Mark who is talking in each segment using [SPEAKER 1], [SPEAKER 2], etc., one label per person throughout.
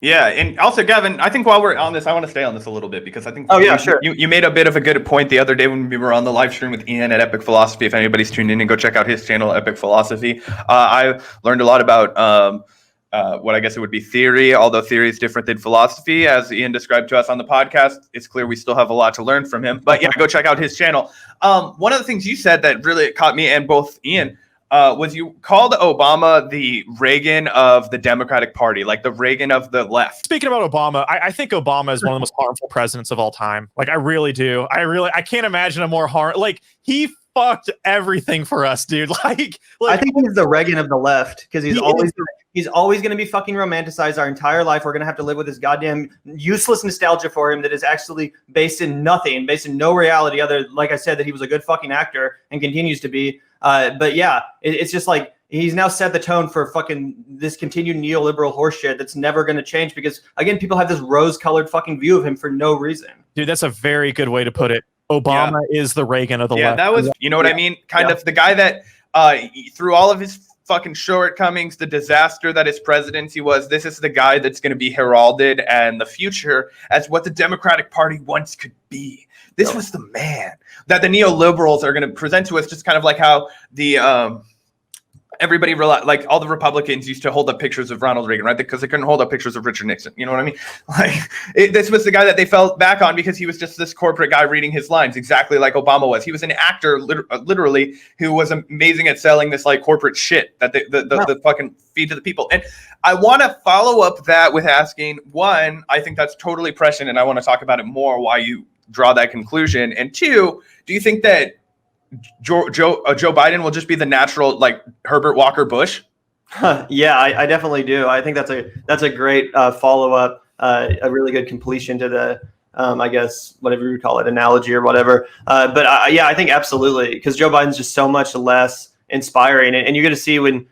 [SPEAKER 1] Yeah, and also, Gavin, I think while we're on this, I want to stay on this a little bit because I think
[SPEAKER 2] Sure.
[SPEAKER 1] you made a bit of a good point the other day when we were on the live stream with Ian at Epic Philosophy. If anybody's tuned in, and go check out his channel, Epic Philosophy. I learned a lot about what I guess it would be theory, although theory is different than philosophy, as Ian described to us on the podcast. It's clear we still have a lot to learn from him. But yeah, go check out his channel. One of the things you said that really caught me and both Ian was you called Obama the Reagan of the Democratic Party, like the Reagan of the left.
[SPEAKER 3] Speaking about Obama, I think Obama is one of the most harmful presidents of all time. Like, I really do. I can't imagine a more like, he fucked everything for us, dude. Like
[SPEAKER 2] I think he's the Reagan of the left because he's always going to be fucking romanticized our entire life. We're going to have to live with this goddamn useless nostalgia for him that is actually based in nothing, based in no reality other, like I said, that he was a good fucking actor and continues to be. But yeah, it's just like he's now set the tone for fucking this continued neoliberal horseshit that's never going to change because, again, people have this rose-colored fucking view of him for no reason.
[SPEAKER 3] Dude, that's a very good way to put it. Obama is the Reagan of the left.
[SPEAKER 1] Yeah, that was, you know what I mean? Kind of the guy that through all of his fucking shortcomings, the disaster that his presidency was, this is the guy that's going to be heralded and the future as what the Democratic Party once could be. This was the man that the neoliberals are going to present to us, just kind of like how the everybody like all the Republicans used to hold up pictures of Ronald Reagan, right? Because they couldn't hold up pictures of Richard Nixon. You know what I mean? Like this was the guy that they fell back on because he was just this corporate guy reading his lines, exactly like Obama was. He was an actor, literally, who was amazing at selling this like corporate shit that the fucking feed to the people. And I want to follow up that with asking, one, I think that's totally prescient, and I want to talk about it more. Why you draw that conclusion, and two, do you think that Joe Biden will just be the natural like Herbert Walker Bush?
[SPEAKER 2] Yeah, I definitely do. I think that's a great follow up, a really good completion to the I guess whatever you would call it, analogy or whatever. But I think absolutely, because Joe Biden's just so much less inspiring, and you're going to see when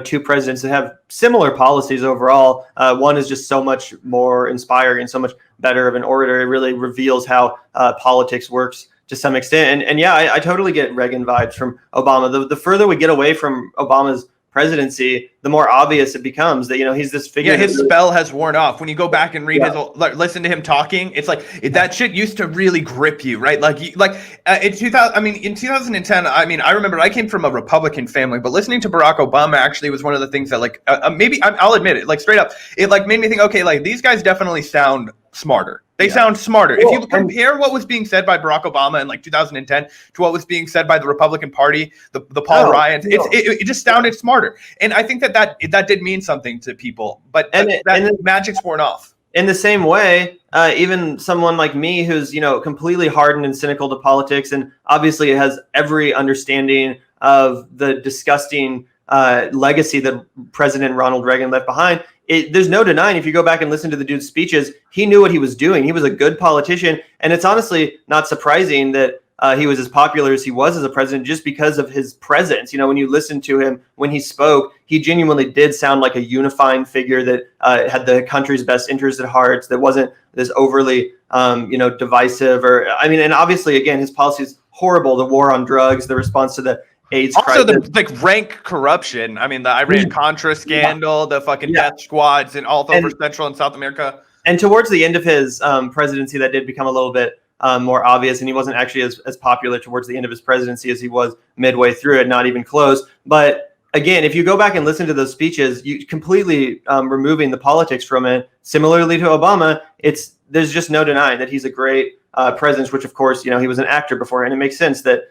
[SPEAKER 2] two presidents that have similar policies overall. One is just so much more inspiring, so much better of an orator. It really reveals how politics works to some extent. And yeah, I totally get Reagan vibes from Obama. The further we get away from Obama's presidency, the more obvious it becomes that, he's this figure.
[SPEAKER 1] Yeah, his spell has worn off. When you go back and read listen to him talking, it's like that shit used to really grip you, right? In 2010, I remember I came from a Republican family, but listening to Barack Obama actually was one of the things that I'll admit it, like straight up, it like made me think, okay, like these guys definitely sound smarter. They sound smarter. Cool. If you compare what was being said by Barack Obama in like 2010 to what was being said by the Republican Party, the Paul Ryans, it just sounded smarter. And I think that did mean something to people, but that magic's worn off.
[SPEAKER 2] In the same way, even someone like me who's, completely hardened and cynical to politics, and obviously has every understanding of the disgusting legacy that President Ronald Reagan left behind. There's no denying, if you go back and listen to the dude's speeches, he knew what he was doing. He was a good politician. And it's honestly not surprising that he was as popular as he was as a president just because of his presence. When you listen to him, when he spoke, he genuinely did sound like a unifying figure that had the country's best interest at heart, that wasn't this overly, divisive and obviously, again, his policy is horrible. The war on drugs, the response to the AIDS
[SPEAKER 1] also
[SPEAKER 2] crisis.
[SPEAKER 1] the rank corruption. I mean, the Iran Contra scandal, the fucking death squads and all over Central and South America.
[SPEAKER 2] And towards the end of his presidency, that did become a little bit more obvious, and he wasn't actually as popular towards the end of his presidency as he was midway through it, not even close. But again, if you go back and listen to those speeches, you completely removing the politics from it. Similarly to Obama, there's just no denying that he's a great president, which of course, he was an actor before, and it makes sense that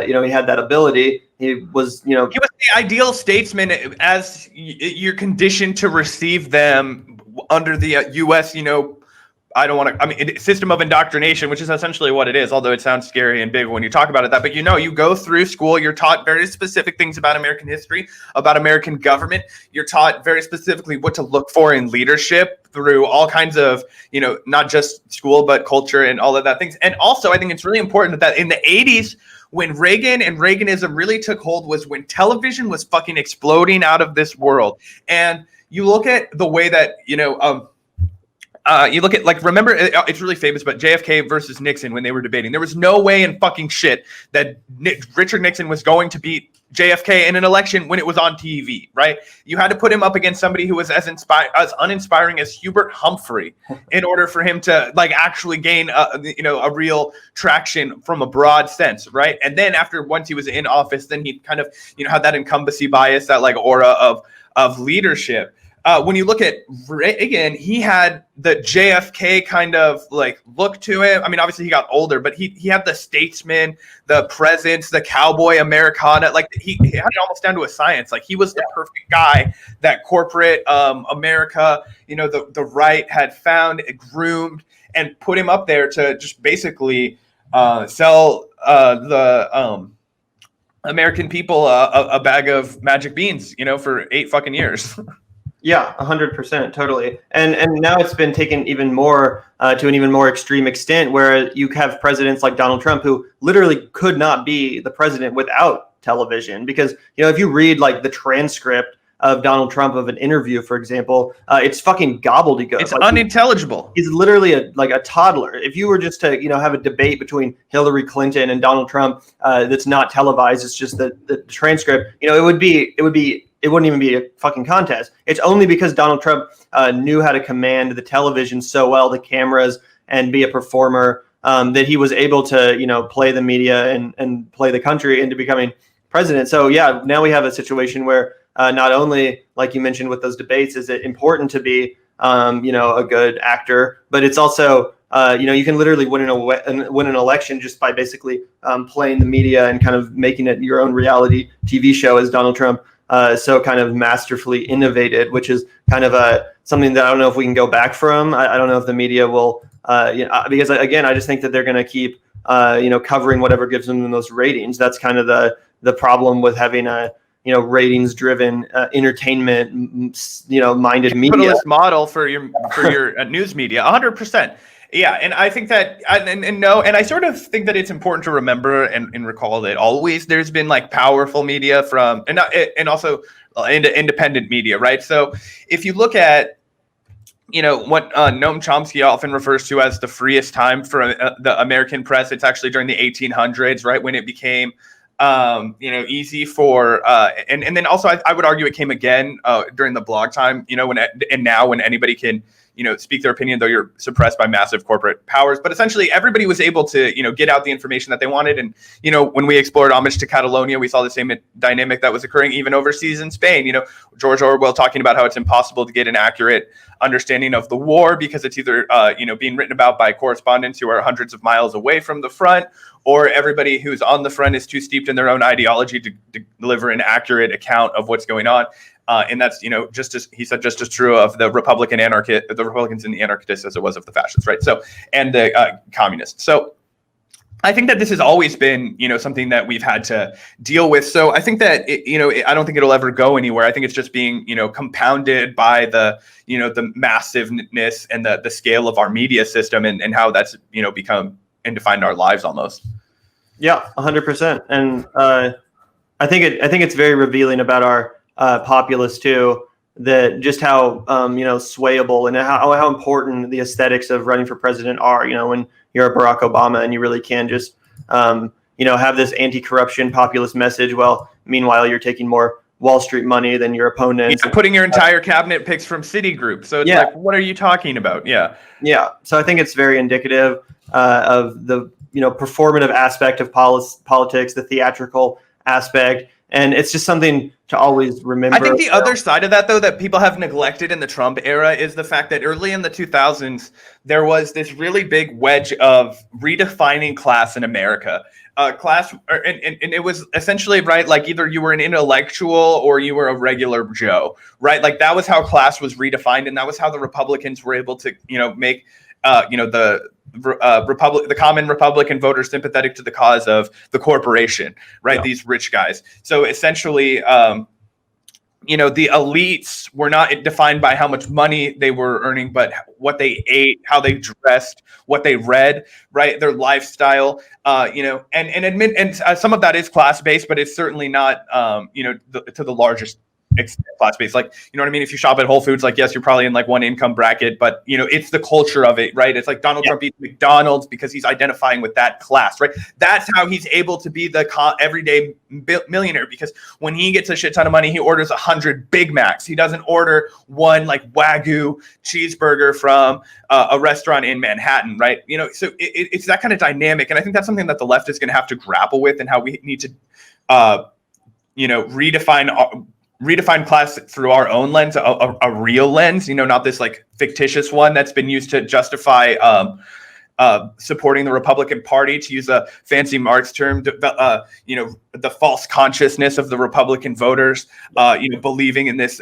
[SPEAKER 2] he had that ability. He was the
[SPEAKER 1] ideal statesman as you're conditioned to receive them under the U.S., system of indoctrination, which is essentially what it is, although it sounds scary and big when you talk about it. But you go through school, you're taught very specific things about American history, about American government. You're taught very specifically what to look for in leadership through all kinds of, not just school, but culture and all of that things. And also, I think it's really important that in the 80s, when Reagan and Reaganism really took hold, was when television was fucking exploding out of this world. And you look at the way that, You look at, like, remember, it's really famous, but JFK versus Nixon, when they were debating, there was no way in fucking shit that Richard Nixon was going to beat JFK in an election when it was on TV, right? You had to put him up against somebody who was as uninspiring as Hubert Humphrey in order for him to, like, actually gain a real traction from a broad sense, right? And then once he was in office, then he kind of, had that incumbency bias, that, like, aura of leadership. When you look at Reagan, he had the JFK kind of, like, look to him. I mean, obviously he got older, but he had the statesman, the presence, the cowboy Americana. Like, he had it almost down to a science. Like, he was the perfect guy that corporate America, the right had found, groomed, and put him up there to just basically sell the American people a bag of magic beans, for 8 fucking years.
[SPEAKER 2] Yeah, 100%, totally. And now it's been taken even more to an even more extreme extent, where you have presidents like Donald Trump, who literally could not be the president without television. Because, if you read, like, the transcript of Donald Trump of an interview, for example, it's fucking gobbledygook.
[SPEAKER 1] It's unintelligible.
[SPEAKER 2] He's literally a toddler. If you were just to, have a debate between Hillary Clinton and Donald Trump that's not televised, it's just the transcript, it wouldn't even be a fucking contest. It's only because Donald Trump knew how to command the television so well, the cameras, and be a performer, that he was able to, play the media and play the country into becoming president. So yeah, now we have a situation where not only, like you mentioned with those debates, is it important to be, a good actor, but it's also, you can literally win an election just by basically playing the media and kind of making it your own reality TV show, as Donald Trump so kind of masterfully innovated, which is kind of something that I don't know if we can go back from. I don't know if the media will, because again, I just think that they're going to keep, covering whatever gives them the most ratings. That's kind of the problem with having a, ratings driven entertainment, minded media.
[SPEAKER 1] Capitalist model for your news media, 100%. Yeah, and I think that, and I sort of think that it's important to remember and recall that always there's been, like, powerful media from, and also independent media, right? So if you look at, what Noam Chomsky often refers to as the freest time for the American press, it's actually during the 1800s, right, when it became, easy for, and then also I would argue it came again during the blog time, now when anybody can, speak their opinion, though you're suppressed by massive corporate powers. But essentially, everybody was able to, get out the information that they wanted. And, when we explored homage to Catalonia, we saw the same dynamic that was occurring even overseas in Spain. George Orwell talking about how it's impossible to get an accurate understanding of the war because it's either, being written about by correspondents who are hundreds of miles away from the front, or everybody who's on the front is too steeped in their own ideology to deliver an accurate account of what's going on. And that's, just as true of the Republicans and the anarchists as it was of the fascists, right? So, and the communists. So I think that this has always been, something that we've had to deal with. So I think that, I don't think it'll ever go anywhere. I think it's just being, compounded by the, the massiveness and the scale of our media system and how that's, become and defined our lives almost.
[SPEAKER 2] Yeah, 100%. And I think it's very revealing about our populace too, that just how swayable and how important the aesthetics of running for president are. When you're a Barack Obama and you really can just have this anti-corruption populist message, well, meanwhile you're taking more Wall Street money than your opponents.
[SPEAKER 1] Yeah, putting your entire cabinet picks from Citigroup. So it's like, what are you talking about? Yeah.
[SPEAKER 2] So I think it's very indicative of the performative aspect of politics, the theatrical aspect. And it's just something to always remember.
[SPEAKER 1] I think the other side of that, though, that people have neglected in the Trump era is the fact that early in the 2000s, there was this really big wedge of redefining class in America. And it was essentially, right, like either you were an intellectual or you were a regular Joe, right? Like that was how class was redefined. And that was how the Republicans were able to, make, the common Republican voter sympathetic to the cause of the corporation, right? Yeah. These rich guys. So essentially, the elites were not defined by how much money they were earning, but what they ate, how they dressed, what they read, right? Their lifestyle, and some of that is class based, but it's certainly not, to the largest class-based. Like, you know what I mean? If you shop at Whole Foods, like, yes, you're probably in like one income bracket, but you know, it's the culture of it, right? It's like Donald Trump eats McDonald's because he's identifying with that class, right? That's how he's able to be the everyday millionaire, because when he gets a shit ton of money, he orders 100 Big Macs. He doesn't order one like Wagyu cheeseburger from a restaurant in Manhattan, right? You know, so it's that kind of dynamic. And I think that's something that the left is going to have to grapple with, and how we need to, you know, redefine class through our own lens, a real lens, you know, not this like fictitious one that's been used to justify supporting the Republican Party, to use a fancy Marx term, you know, the false consciousness of the Republican voters, you know, believing in this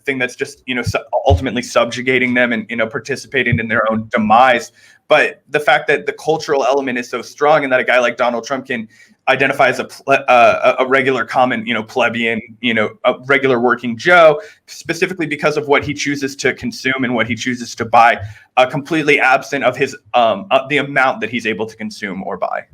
[SPEAKER 1] thing that's just, you know, ultimately subjugating them and, you know, participating in their own demise. But the fact that the cultural element is so strong, and that a guy like Donald Trump can identify as a regular common, you know, plebeian, you know, a regular working Joe, specifically because of what he chooses to consume and what he chooses to buy, completely absent of his the amount that he's able to consume or buy.